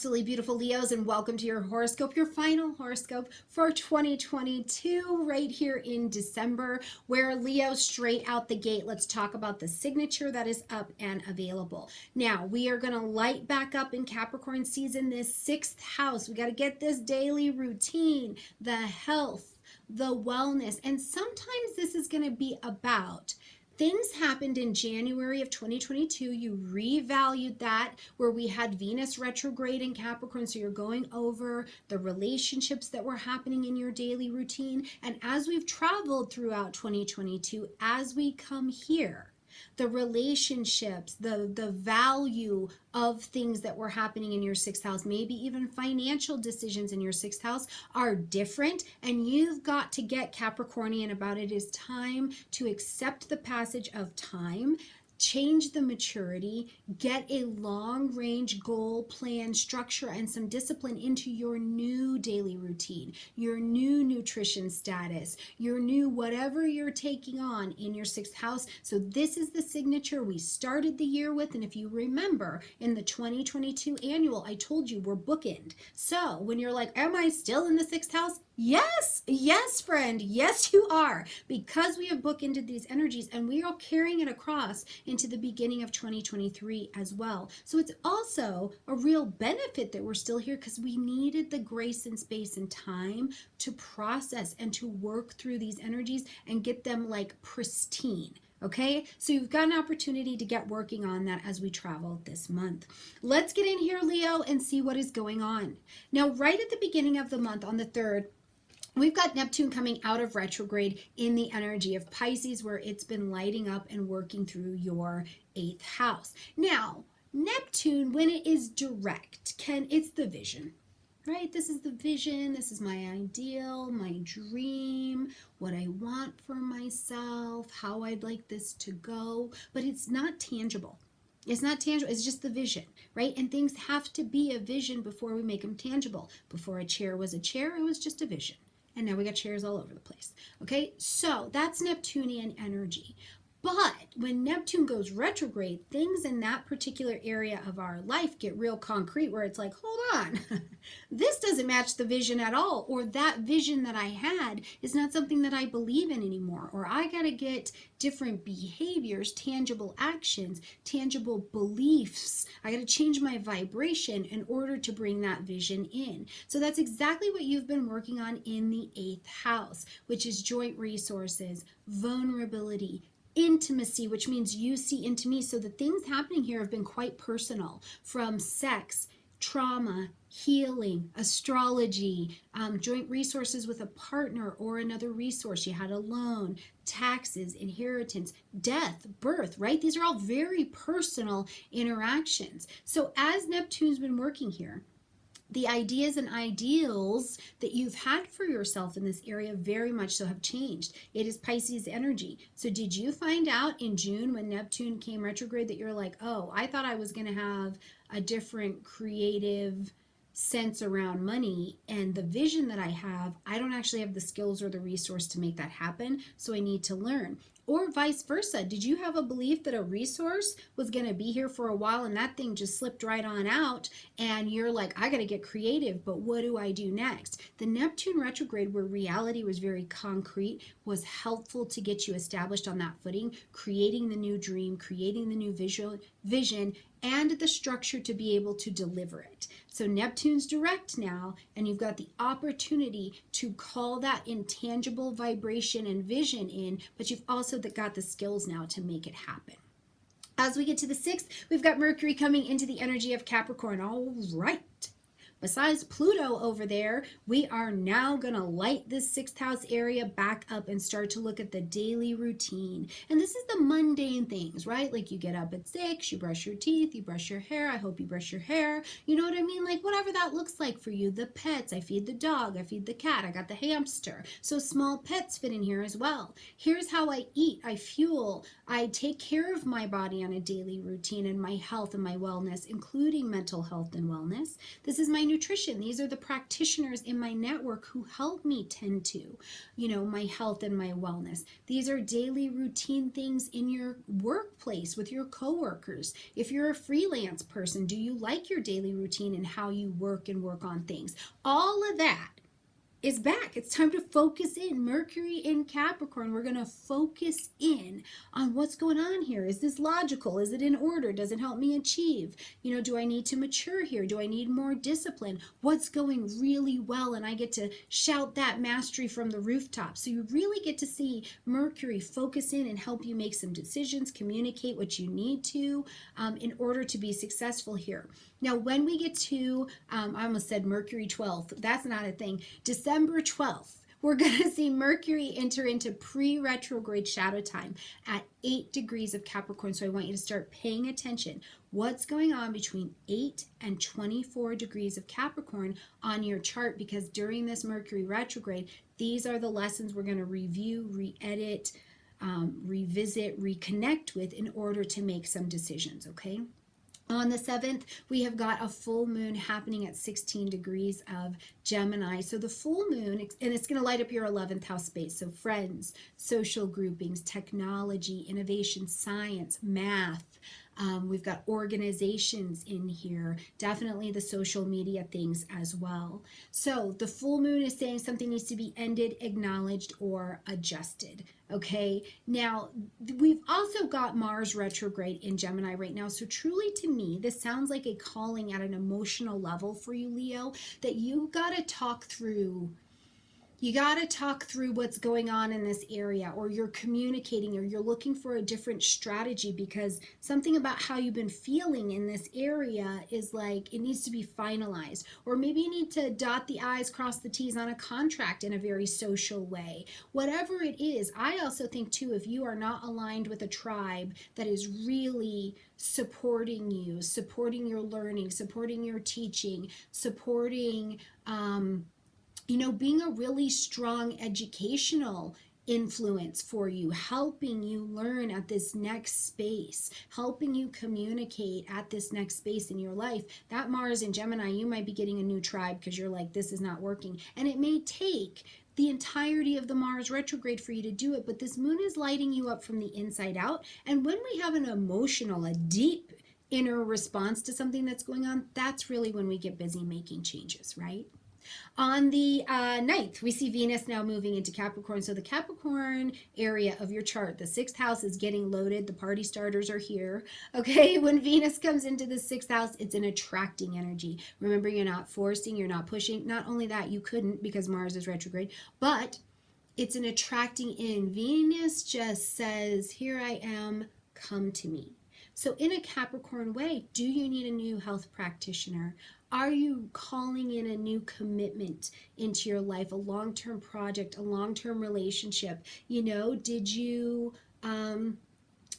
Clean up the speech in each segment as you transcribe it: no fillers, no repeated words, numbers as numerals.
absolutely beautiful Leos, and welcome to your horoscope, your final horoscope for 2022, right here in December, where Leo, straight out the gate, let's talk about the signature that is up and available. Now, we are going to light back up in Capricorn season, this 6th house. We got to get this daily routine, the health, the wellness, and sometimes this is going to be about things happened in January of 2022. You revalued that, where we had Venus retrograde in Capricorn. So you're going over the relationships that were happening in your daily routine. And as we've traveled throughout 2022, as we come here, the relationships, the value of things that were happening in your 6th house, maybe even financial decisions in your 6th house are different, and you've got to get Capricornian about it. It is time to accept the passage of time, change the maturity, get a long range goal, plan, structure, and some discipline into your new daily routine, your new nutrition status, your new whatever you're taking on in your 6th house. So this is the signature we started the year with. And if you remember in the 2022 annual, I told you we're bookend. So when you're like, am I still in the 6th house? Yes, friend. Yes, you are, because we have bookended these energies and we are carrying it across into the beginning of 2023 as well. So it's also a real benefit that we're still here, because we needed the grace and space and time to process and to work through these energies and get them like pristine. Okay, so you've got an opportunity to get working on that as we travel this month. Let's get in here, Leo, and see what is going on. Now, right at the beginning of the month on the 3rd, we've got Neptune coming out of retrograde in the energy of Pisces, where it's been lighting up and working through your 8th house. Now, Neptune, when it is direct, it's the vision, right? This is the vision. This is my ideal, my dream, what I want for myself, how I'd like this to go, but it's not tangible. It's not tangible. It's just the vision, right? And things have to be a vision before we make them tangible. Before a chair was a chair, it was just a vision. And now we got chairs all over the place. Okay, so that's Neptunian energy. But when Neptune goes retrograde, things in that particular area of our life get real concrete, where it's like, hold on, this doesn't match the vision at all, or that vision that I had is not something that I believe in anymore, or I got to get different behaviors, tangible actions, tangible beliefs. I got to change my vibration in order to bring that vision in. So that's exactly what you've been working on in the 8th house, which is joint resources, vulnerability, intimacy, which means you see into me. So the things happening here have been quite personal, from sex, trauma, healing, astrology, joint resources with a partner or another resource you had a loan, taxes, inheritance, death, birth, right? These are all very personal interactions. So as Neptune's been working here, the ideas and ideals that you've had for yourself in this area very much so have changed. It is Pisces energy. So did you find out in June when Neptune came retrograde that you're like, oh, I thought I was going to have a different creative sense around money, and the vision that I have, I don't actually have the skills or the resource to make that happen, so I need to learn. Or vice versa. Did you have a belief that a resource was going to be here for a while and that thing just slipped right on out, and you're like, I got to get creative, but what do I do next? The Neptune retrograde, where reality was very concrete, was helpful to get you established on that footing, creating the new dream, creating the new vision, and the structure to be able to deliver it. So Neptune's direct now, and you've got the opportunity to call that intangible vibration and vision in, but you've also got the skills now to make it happen. As we get to the 6th, we've got Mercury coming into the energy of Capricorn. All right. Besides Pluto over there, we are now going to light this 6th house area back up and start to look at the daily routine. And this is the mundane things, right? Like you get up at 6, you brush your teeth, you brush your hair. I hope you brush your hair. You know what I mean? Like whatever that looks like for you. The pets, I feed the dog, I feed the cat, I got the hamster. So small pets fit in here as well. Here's how I eat, I fuel, I take care of my body on a daily routine, and my health and my wellness, including mental health and wellness. This is my nutrition. These are the practitioners in my network who help me tend to, my health and my wellness. These are daily routine things in your workplace with your coworkers. If you're a freelance person, do you like your daily routine and how you work and work on things? All of that is back. It's time to focus in. Mercury in Capricorn, we're going to focus in on what's going on here. Is this logical? Is it in order? Does it help me achieve? Do I need to mature here? Do I need more discipline? What's going really well? And I get to shout that mastery from the rooftop. So you really get to see Mercury focus in and help you make some decisions, communicate what you need to in order to be successful here. Now, when we get to, I almost said Mercury 12th. That's not a thing. December 12th, we're going to see Mercury enter into pre-retrograde shadow time at 8 degrees of Capricorn. So I want you to start paying attention. What's going on between 8 and 24 degrees of Capricorn on your chart? Because during this Mercury retrograde, these are the lessons we're going to review, re-edit, revisit, reconnect with in order to make some decisions, okay? On the 7th, we have got a full moon happening at 16 degrees of Gemini. So the full moon, and it's going to light up your 11th house space. So friends, social groupings, technology, innovation, science, math. We've got organizations in here, definitely the social media things as well. So the full moon is saying something needs to be ended, acknowledged, or adjusted. Okay, now we've also got Mars retrograde in Gemini right now. So truly to me, this sounds like a calling at an emotional level for you, Leo, that you got to talk through. You got to talk through what's going on in this area, or you're communicating, or you're looking for a different strategy, because something about how you've been feeling in this area is like it needs to be finalized. Or maybe you need to dot the I's, cross the T's on a contract in a very social way. Whatever it is, I also think too, if you are not aligned with a tribe that is really supporting you, supporting your learning, supporting your teaching, supporting being a really strong educational influence for you, helping you learn at this next space, helping you communicate at this next space in your life. That Mars in Gemini, you might be getting a new tribe because you're like, this is not working. And it may take the entirety of the Mars retrograde for you to do it, but this moon is lighting you up from the inside out. And when we have an emotional, a deep inner response to something that's going on, that's really when we get busy making changes, right? On the 9th, we see Venus now moving into Capricorn. So the Capricorn area of your chart, the 6th house is getting loaded. The party starters are here. Okay, when Venus comes into the 6th house, it's an attracting energy. Remember, you're not forcing, you're not pushing. Not only that, you couldn't because Mars is retrograde, but it's an attracting in. Venus just says, here I am, come to me. So in a Capricorn way, do you need a new health practitioner? Are you calling in a new commitment into your life, a long-term project, a long-term relationship?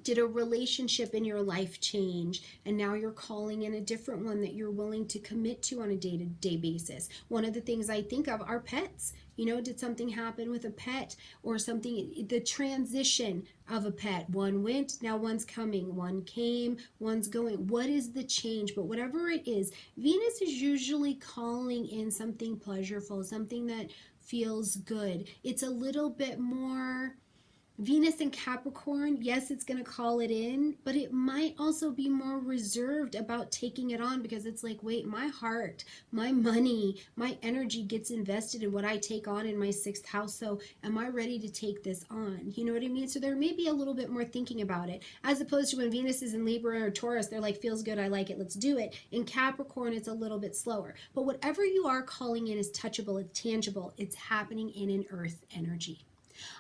Did a relationship in your life change and now you're calling in a different one that you're willing to commit to on a day-to-day basis? One of the things I think of are pets. Did something happen with a pet or something, the transition of a pet? One went, now one's coming. One came, one's going. What is the change? But whatever it is, Venus is usually calling in something pleasurable, something that feels good. It's a little bit more Venus in Capricorn, yes, it's going to call it in, but it might also be more reserved about taking it on because it's like, wait, my heart, my money, my energy gets invested in what I take on in my 6th house. So am I ready to take this on? You know what I mean? So there may be a little bit more thinking about it, as opposed to when Venus is in Libra or Taurus, they're like, feels good, I like it, let's do it. In Capricorn, it's a little bit slower. But whatever you are calling in is touchable, it's tangible, it's happening in an earth energy.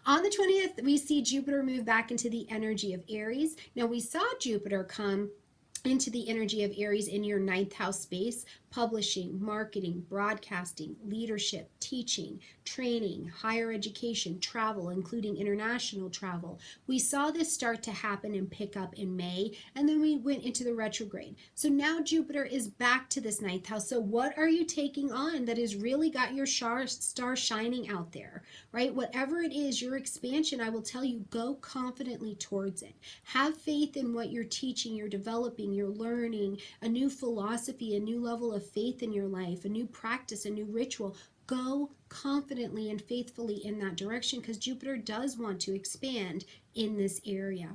On the 20th, we see Jupiter move back into the energy of Aries. Now, we saw Jupiter come into the energy of Aries in your 9th house space, publishing, marketing, broadcasting, leadership, teaching, training, higher education, travel, including international travel. We saw this start to happen and pick up in May, and then we went into the retrograde. So now Jupiter is back to this 9th house. So what are you taking on that has really got your star shining out there, right? Whatever it is, your expansion, I will tell you, go confidently towards it. Have faith in what you're teaching, you're developing, thinking, you're learning, a new philosophy, a new level of faith in your life, a new practice, a new ritual. Go confidently and faithfully in that direction, because Jupiter does want to expand in this area.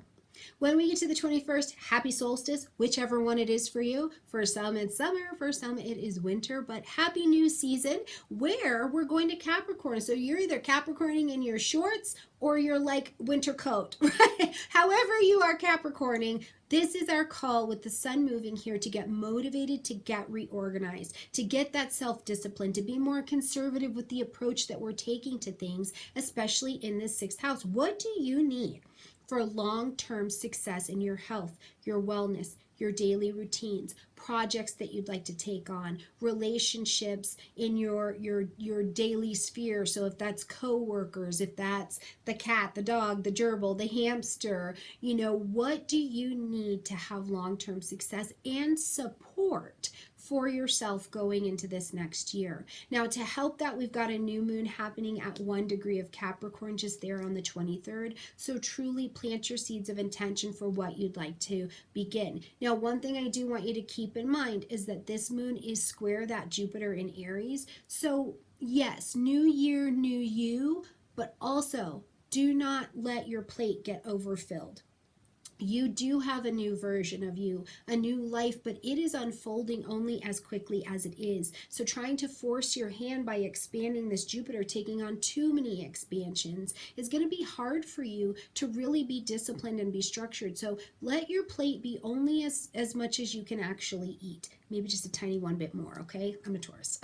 When we get to the 21st, happy solstice, whichever one it is for you. For some it's summer, for some it is winter, but happy new season, where we're going to Capricorn. So you're either Capricorning in your shorts or you're like winter coat, right? However you are Capricorning, this is our call with the sun moving here to get motivated, to get reorganized, to get that self-discipline, to be more conservative with the approach that we're taking to things, especially in this 6th house. What do you need for long-term success in your health, your wellness, your daily routines, projects that you'd like to take on, relationships in your daily sphere? So if that's co-workers, if that's the cat, the dog, the gerbil, the hamster, what do you need to have long-term success and support for yourself going into this next year? Now, to help that, we've got a new moon happening at 1 degree of Capricorn just there on the 23rd. So truly plant your seeds of intention for what you'd like to begin. Now, one thing I do want you to keep in mind is that this moon is square that Jupiter in Aries. So yes, new year, new you, but also do not let your plate get overfilled. You do have a new version of you, a new life, but it is unfolding only as quickly as it is. So trying to force your hand by expanding this Jupiter, taking on too many expansions, is going to be hard for you to really be disciplined and be structured. So let your plate be only as much as you can actually eat. Maybe just a tiny one bit more, okay? I'm a Taurus.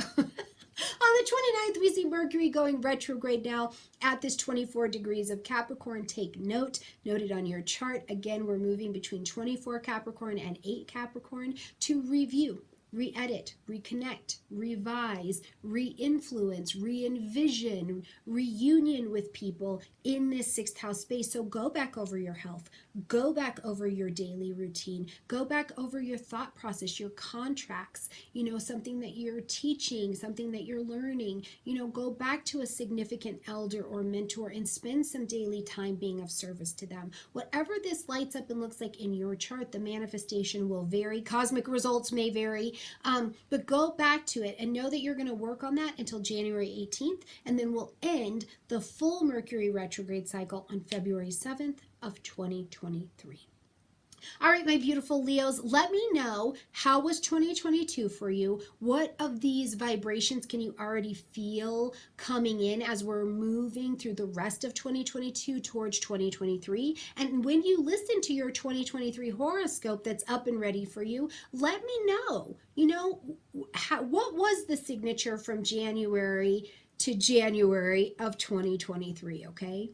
On the 29th, we see Mercury going retrograde now at this 24 degrees of Capricorn. Take note, note it on your chart. Again, we're moving between 24 Capricorn and 8 Capricorn to review, re-edit, reconnect, revise, re-influence, re-envision, reunion with people in this 6th house space. So go back over your health, go back over your daily routine, go back over your thought process, your contracts, something that you're teaching, something that you're learning, go back to a significant elder or mentor and spend some daily time being of service to them. Whatever this lights up and looks like in your chart, the manifestation will vary. Cosmic results may vary, but go back to it and know that you're going to work on that until January 18th, and then we'll end the full Mercury retrograde cycle on February 7th of 2023. All right, my beautiful Leos, let me know, how was 2022 for you? What of these vibrations can you already feel coming in as we're moving through the rest of 2022 towards 2023? And when you listen to your 2023 horoscope that's up and ready for you, let me know, what was the signature from January to January of 2023, okay?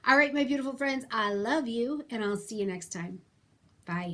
All right, my beautiful friends, I love you, and I'll see you next time. Bye.